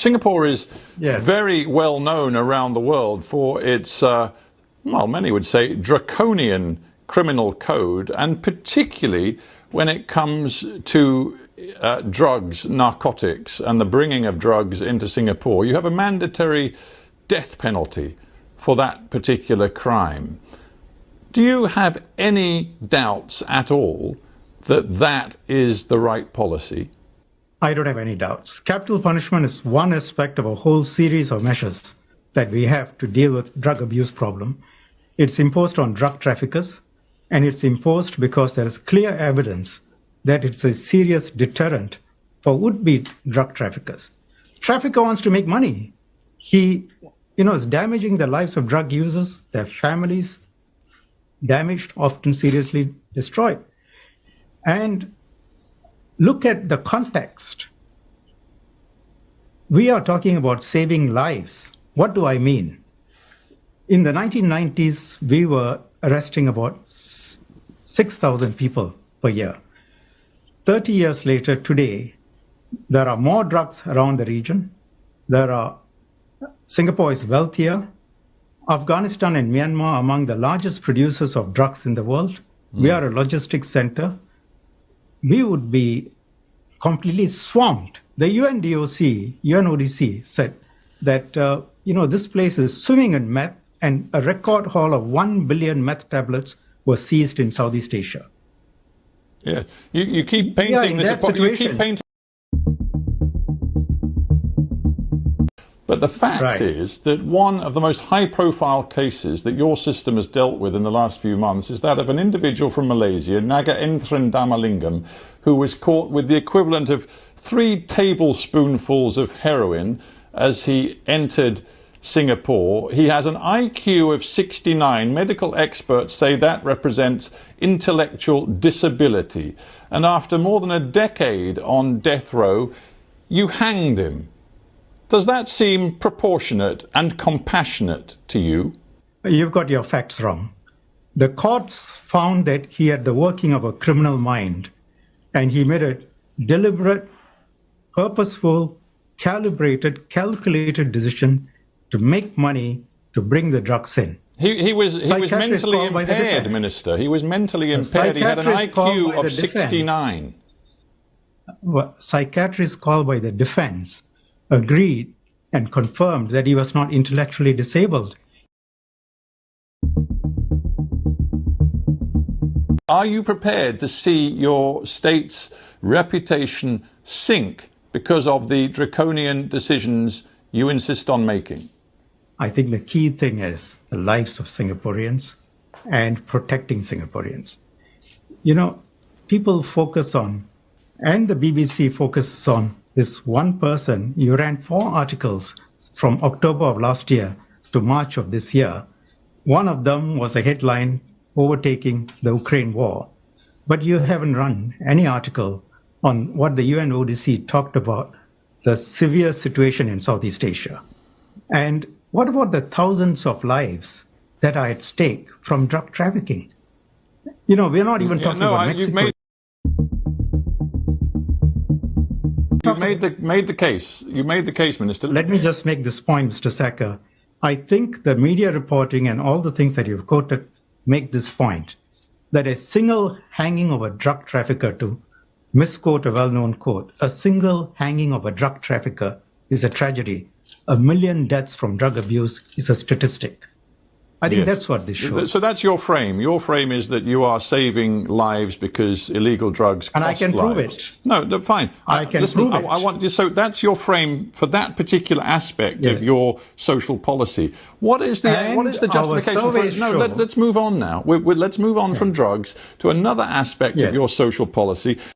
Singapore is Yes. very well known around the world for its, well, many would say, draconian criminal code, and particularly when it comes to drugs, narcotics, and the bringing of drugs into Singapore. You have a mandatory death penalty for that particular crime. Do you have any doubts at all that that is the right policy? I don't have any doubts. Capital punishment is one aspect of a whole series of measures that we have to deal with drug abuse problem. It's imposed on drug traffickers, and it's imposed because there is clear evidence that it's a serious deterrent for would-be drug traffickers. Trafficker wants to make money. He, is damaging the lives of drug users, their families, damaged, often seriously destroyed. And look at the context. We are talking about saving lives. What do I mean? In the 1990s, we were arresting about 6,000 people per year. 30 years later, today, there are more drugs around the region. Singapore is wealthier. Afghanistan and Myanmar are among the largest producers of drugs in the world. We are a logistics center. We would be completely swamped. The UNODC said that, this place is swimming in meth, and a record haul of 1 billion meth tablets were seized in Southeast Asia. Yeah, you keep painting this situation. But the fact is that one of the most high-profile cases that your system has dealt with in the last few months is that of an individual from Malaysia, Naga Damalingam, who was caught with the equivalent of 3 tablespoonfuls of heroin as he entered Singapore. He has an IQ of 69. Medical experts say that represents intellectual disability. And after more than a decade on death row, you hanged him. Does that seem proportionate and compassionate to you? You've got your facts wrong. The courts found that he had the working of a criminal mind, and he made a deliberate, purposeful, calculated decision to make money to bring the drugs in. He was mentally impaired, Minister. He was mentally impaired. He had an IQ of 69. Psychiatrists called by the defense agreed and confirmed that he was not intellectually disabled. Are you prepared to see your state's reputation sink because of the draconian decisions you insist on making? I think the key thing is the lives of Singaporeans and protecting Singaporeans. People focus on, and the BBC focuses on, this one person. You ran 4 articles from October of last year to March of this year. One of them was a headline, Overtaking the Ukraine War. But you haven't run any article on what the UNODC talked about, the severe situation in Southeast Asia. And what about the thousands of lives that are at stake from drug trafficking? We're not even talking about Mexico. You made the case. You made the case, Minister. Let me just make this point, Mr. Sacker. I think the media reporting and all the things that you've quoted make this point, that a single hanging of a drug trafficker, to misquote a well-known quote, a single hanging of a drug trafficker is a tragedy. 1 million deaths from drug abuse is a statistic. I think that's what this shows. So that's your frame. Your frame is that you are saving lives because illegal drugs cost lives. And I can prove it. No, fine. I can prove it. So that's your frame for that particular aspect of your social policy. What is the justification for it? No, let's move on now. Let's move on from drugs to another aspect of your social policy.